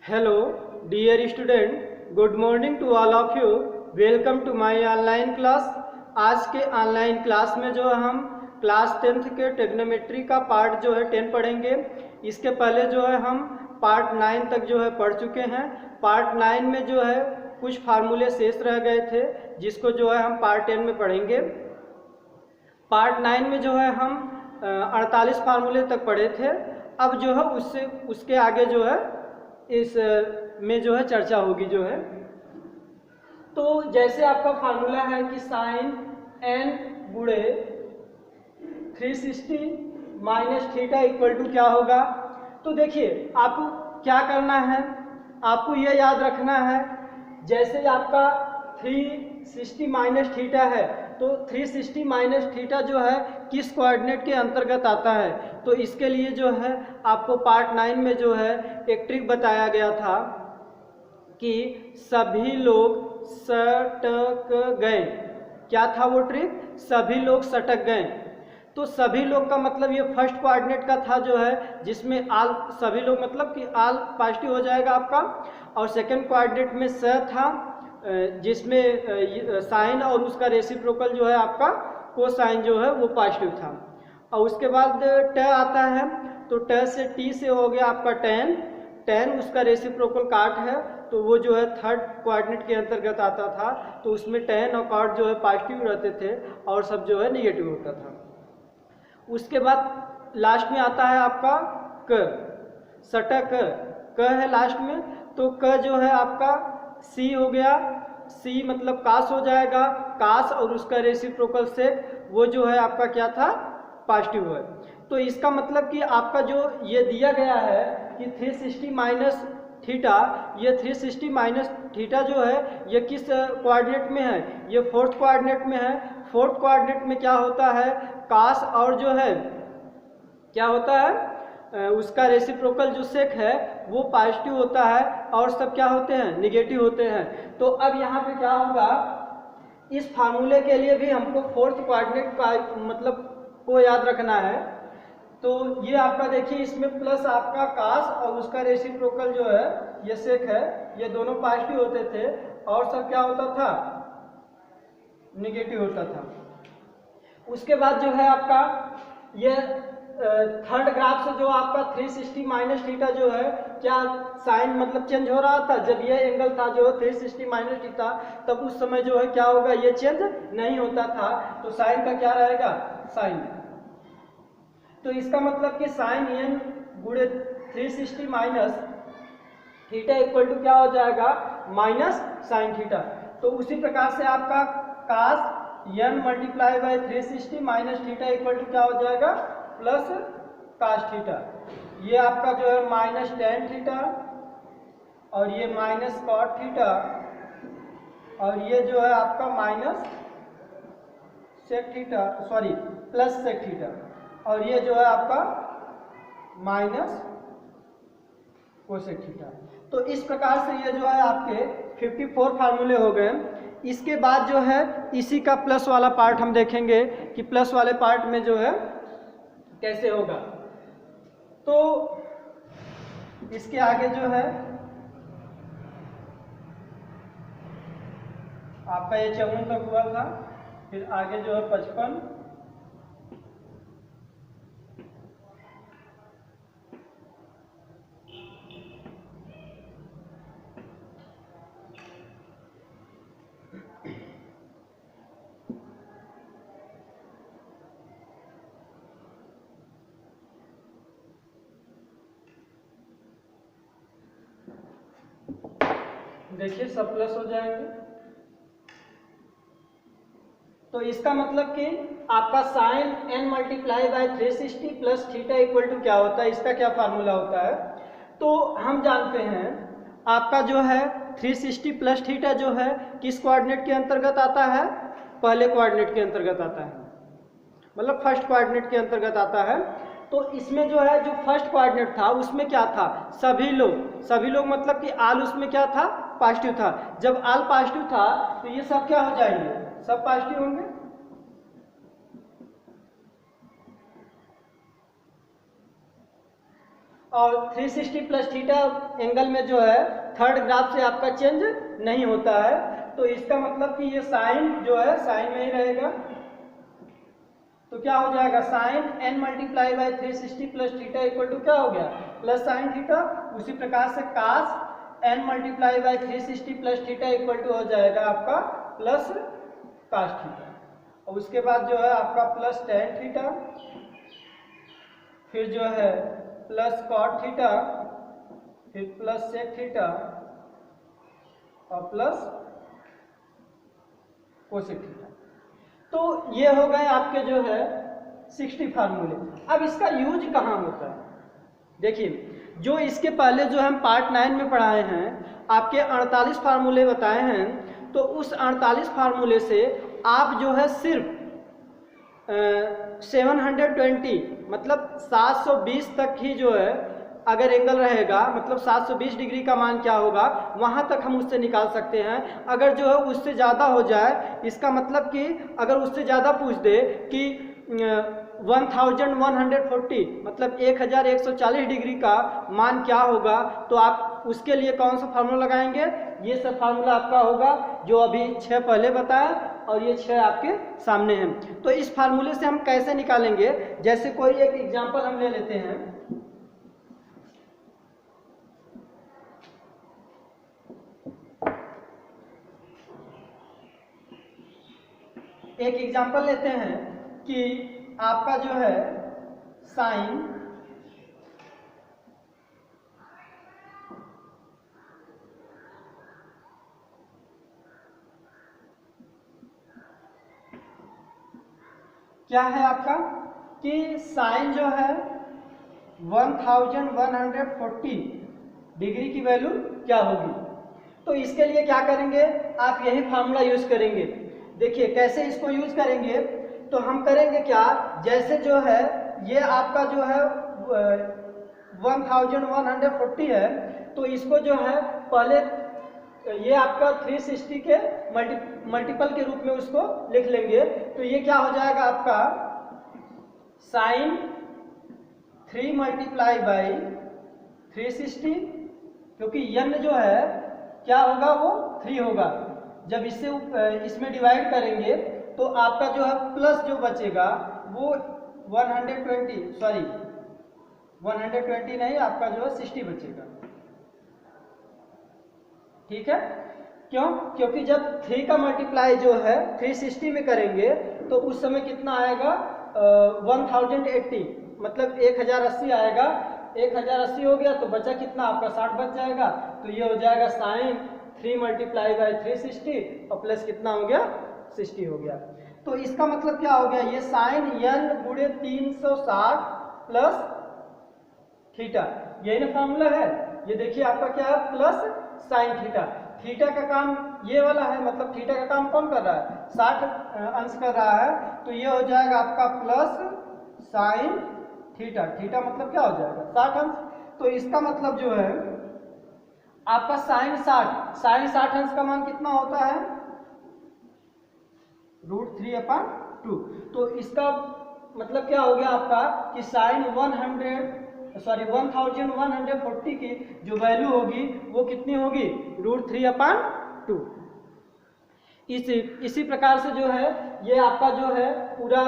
Hello, dear student. Good morning to all of you. Welcome to my online class. आज के online class में जो है हम क्लास 10th के ट्रिग्नोमेट्री का पार्ट जो है 10 पढ़ेंगे। इसके पहले जो है हम पार्ट 9 तक जो है पढ़ चुके हैं। पार्ट 9 में जो है कुछ फार्मूले शेष रह गए थे जिसको जो है हम पार्ट 10 में पढ़ेंगे। पार्ट 9 में जो है हम 48 फार्मूले तक पढ़े थे। अब जो है उसके आगे जो है इस में जो है चर्चा होगी जो है। तो जैसे आपका फार्मूला है कि साइन n गुणे 360 माइनस थीटा इक्वल टू क्या होगा। तो देखिए आपको क्या करना है, आपको ये याद रखना है जैसे आपका 360 माइनस थीटा है तो 360 माइनस थीटा जो है किस कोऑर्डिनेट के अंतर्गत आता है। तो इसके लिए जो है आपको पार्ट 9 में जो है एक ट्रिक बताया गया था कि सभी लोग सटक गए। क्या था वो ट्रिक? सभी लोग सटक गए। तो सभी लोग का मतलब ये फर्स्ट कोऑर्डिनेट का था जो है जिसमें आल सभी लोग मतलब कि आल पॉजिटिव हो जाएगा आपका, और सेकंड कोऑर्डिनेट में स था जिसमें साइन और उसका रेसिप्रोकल जो है आपका कोसाइन जो है वो पॉजिटिव था। और उसके बाद ट आता है तो ट से टी से हो गया आपका टेन उसका रेसिप्रोकल काट है तो वो जो है थर्ड कोऑर्डिनेट के अंतर्गत आता था। तो उसमें टेन और काट जो है पॉजिटिव रहते थे और सब जो है नेगेटिव होता था। उसके बाद लास्ट में आता है आपका क, सटक क है लास्ट में। तो क जो है आपका सी हो गया, सी मतलब कास हो जाएगा, कास और उसका रेसिप्रोकल से वो जो है आपका क्या था, पॉजिटिव है। तो इसका मतलब कि आपका जो ये दिया गया है कि 360 माइनस थीटा, ये 360 माइनस थीटा जो है ये किस कोऑर्डिनेट में है, ये फोर्थ कोऑर्डिनेट में है। फोर्थ कोऑर्डिनेट में क्या होता है, कास और जो है क्या होता है उसका रेसिप्रोकल जो सेक है वो पॉजिटिव होता है और सब क्या होते हैं, निगेटिव होते हैं। तो अब यहाँ पे क्या होगा, इस फार्मूले के लिए भी हमको फोर्थ कोऑर्डिनेट का मतलब को याद रखना है। तो ये आपका देखिए इसमें प्लस आपका कास और उसका रेसिप्रोकल जो है ये सेक है, ये दोनों पॉजिटिव होते थे और सब क्या होता था, निगेटिव होता था। उसके बाद जो है आपका ये थर्ड ग्राफ से जो आपका 360 माइनस थीटा जो है क्या साइन मतलब चेंज हो रहा था। जब ये एंगल था जो 360 माइनस थीटा तब उस समय जो है क्या होगा, ये चेंज नहीं होता था। तो साइन का क्या रहेगा, साइन। तो इसका मतलब कि साइन एन गुणे 360 माइनस थीटा इक्वल टू क्या हो जाएगा, माइनस साइन थीटा। तो उसी प्रकार से आपका cos n multiply by 360 minus theta equal to क्या हो जाएगा, प्लस कास थीटा। ये आपका जो है माइनस टेन थीटा और ये माइनस कॉट थीटा और ये जो है आपका minus sec theta, sorry plus sec theta, और ये जो है आपका माइनस कोसेक थीटा। तो इस प्रकार से ये जो है आपके 54 फार्मूले हो गए। इसके बाद जो है इसी का प्लस वाला पार्ट हम देखेंगे कि प्लस वाले पार्ट में जो है कैसे होगा। तो इसके आगे जो है आपका ये 54 तक हुआ था, फिर आगे जो है 55, देखिए सब प्लस हो जाएंगे। तो इसका मतलब कि आपका sine n multiply by 360 plus theta equal to क्या होता है, इसका क्या फार्मूला होता है। तो हम जानते हैं आपका जो है 360 प्लस थीटा जो है किस कोऑर्डिनेट के अंतर्गत आता है, पहले कोऑर्डिनेट के अंतर्गत आता है, मतलब फर्स्ट कोऑर्डिनेट के अंतर्गत आता है। तो इसमें जो है जो फर्स्ट कोऑर्डिनेट था उसमें क्या था, सभी लोग मतलब कि आल उसमें क्या था, पॉजिटिव था। जब आल पॉजिटिव था तो ये सब क्या हो जाएंगे, सब पॉजिटिव होंगे। और 360 प्लस थीटा एंगल में जो है थर्ड ग्राफ से आपका चेंज नहीं होता है। तो इसका मतलब कि ये साइन जो है साइन में ही रहेगा। तो क्या हो जाएगा sine n multiply by 360 plus theta equal to क्या हो गया प्लस साइन थीटा। उसी प्रकार से cos n multiply by 360 plus theta equal to हो जाएगा आपका प्लस कास थीटा। और उसके बाद जो है आपका प्लस टेन थीटा, फिर जो है प्लस कॉट थीटा, फिर प्लस सेक थीटा और प्लस कोसेक थीटा। तो ये हो गए आपके जो है 60 फार्मूले। अब इसका यूज कहाँ होता है? देखिए जो इसके पहले जो हम पार्ट 9 में पढ़ाए हैं आपके 48 फार्मूले बताए हैं, तो उस 48 फार्मूले से आप जो है सिर्फ 720 मतलब 720 तक ही जो है अगर एंगल रहेगा, मतलब 720 डिग्री का मान क्या होगा वहाँ तक हम उससे निकाल सकते हैं। अगर जो है उससे ज़्यादा हो जाए, इसका मतलब कि अगर उससे ज़्यादा पूछ दे कि 1140 मतलब 1140 डिग्री का मान क्या होगा, तो आप उसके लिए कौन सा फार्मूला लगाएंगे? ये सब फार्मूला आपका होगा जो अभी 6 पहले बताया और ये 6 आपके सामने हैं। तो इस फार्मूले से हम कैसे निकालेंगे? जैसे कोई एक एग्जांपल हम ले लेते हैं। एक एग्जांपल लेते हैं कि आपका जो है साइन क्या है आपका कि साइन जो है 1140 डिग्री की वैल्यू क्या होगी। तो इसके लिए क्या करेंगे? आप यही फार्मूला यूज करेंगे। देखिए कैसे इसको यूज करेंगे, तो हम करेंगे क्या, जैसे जो है ये आपका जो है 1140 है, तो इसको जो है पहले ये आपका 360 के मल्टीपल के रूप में उसको लिख लेंगे। तो ये क्या हो जाएगा आपका साइन 3 मल्टीप्लाई बाई 360, क्योंकि n जो है क्या होगा वो 3 होगा। जब इससे इसमें डिवाइड करेंगे तो आपका जो है प्लस जो बचेगा वो 120 नहीं, आपका जो है 60 बचेगा। ठीक है, क्यों? क्योंकि जब 3 का मल्टीप्लाई जो है 360 में करेंगे तो उस समय कितना आएगा 1080 मतलब 1080 आएगा। 1080 हो गया तो बचा कितना आपका 60 बच जाएगा। तो ये हो जाएगा साइन 3 मल्टीप्लाई बाई 360 और प्लस कितना हो गया 60 हो गया। तो इसका मतलब क्या हो गया, ये साइन n गुणे 360 प्लस थीटा, यही ना फॉर्मूला है। ये देखिए आपका क्या है प्लस साइन थीटा। थीटा का काम ये वाला है, मतलब थीटा का काम कौन कर रहा है 60 अंश कर रहा है। तो ये हो जाएगा आपका प्लस साइन थीटा। थीटा मतलब क्या हो जाएगा 60 अंश। तो इसका मतलब जो है आपका साइन 60 अंश का मान कितना होता है √3/2। तो इसका मतलब क्या हो गया आपका कि साइन 1140 की जो वैल्यू होगी वो कितनी होगी √3/2। इसी प्रकार से जो है ये आपका जो है पूरा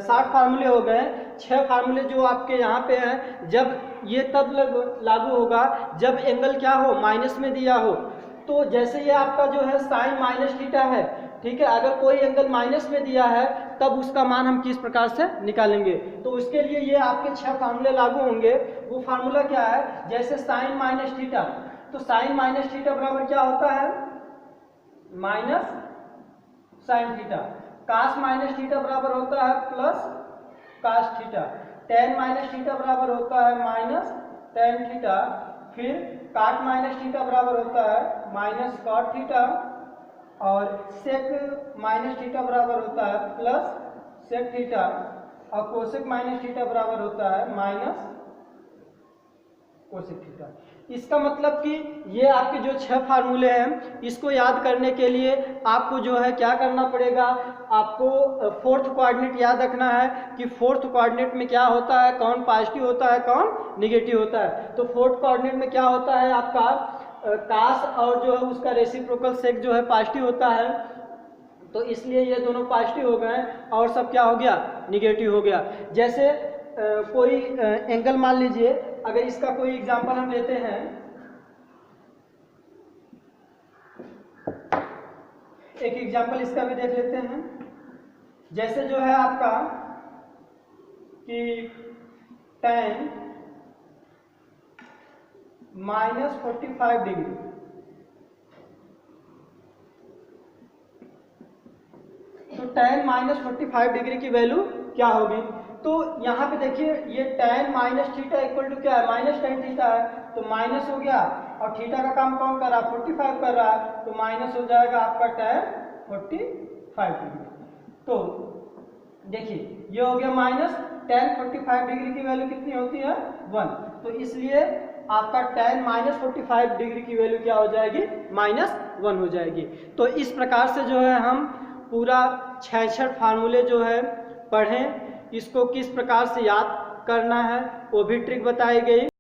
60 फार्मूले हो गए। 6 फार्मूले जो आपके यहाँ पे हैं, जब ये तब लागू होगा जब एंगल क्या हो माइनस में दिया हो। तो जैसे ये आपका जो है साइन माइनस थीटा है, ठीक है, अगर कोई एंगल माइनस में दिया है तब उसका मान हम किस प्रकार से निकालेंगे। तो उसके लिए ये आपके 6 फार्मूले लागू होंगे। वो फार्मूला क्या है, जैसे साइन माइनस थीटा, तो साइन माइनस थीटा बराबर क्या होता है minus sine theta. Cos minus theta बराबर होता है plus cos theta. Tan minus theta बराबर होता है माइनस टेन थीटा। फिर काट माइनस थीटा बराबर होता है माइनस कॉट थीटा। और सेक माइनस थीटा बराबर होता है प्लस सेक थीटा। और कोसेक माइनस थीटा बराबर होता है माइनस कोसेक थीटा। इसका मतलब कि ये आपके जो 6 फार्मूले हैं इसको याद करने के लिए आपको जो है क्या करना पड़ेगा, आपको फोर्थ कोऑर्डिनेट याद रखना है कि फोर्थ कोऑर्डिनेट में क्या होता है, कौन पॉजिटिव होता है कौन निगेटिव होता है। तो फोर्थ कोऑर्डिनेट में क्या होता है आपका कास और जो है उसका रेसिप्रोकल सेक जो है पॉजिटिव होता है, तो इसलिए ये दोनों पॉजिटिव हो गए और सब क्या हो गया, निगेटिव हो गया। जैसे कोई एंगल मान लीजिए, अगर इसका कोई एग्जांपल हम लेते हैं, एक एग्जांपल इसका भी देख लेते हैं। जैसे जो है आपका कि tan -45 डिग्री, तो tan -45 डिग्री की वैल्यू क्या होगी। तो यहाँ पे देखिए ये tan minus theta equal to क्या है, माइनस tan थीटा है, तो माइनस हो गया और थीटा का काम कौन कर रहा है, 45 कर रहा है, तो माइनस हो जाएगा आपका tan 45 डिग्री। तो देखिए ये हो गया माइनस tan 45 डिग्री की वैल्यू कितनी होती है 1, तो इसलिए आपका tan -45 डिग्री की वैल्यू क्या हो जाएगी, -1 हो जाएगी। तो इस प्रकार से जो है हम पूरा 66 फार्मूले जो है पढ़ें, इसको किस प्रकार से याद करना है वो भी ट्रिक बताई गई।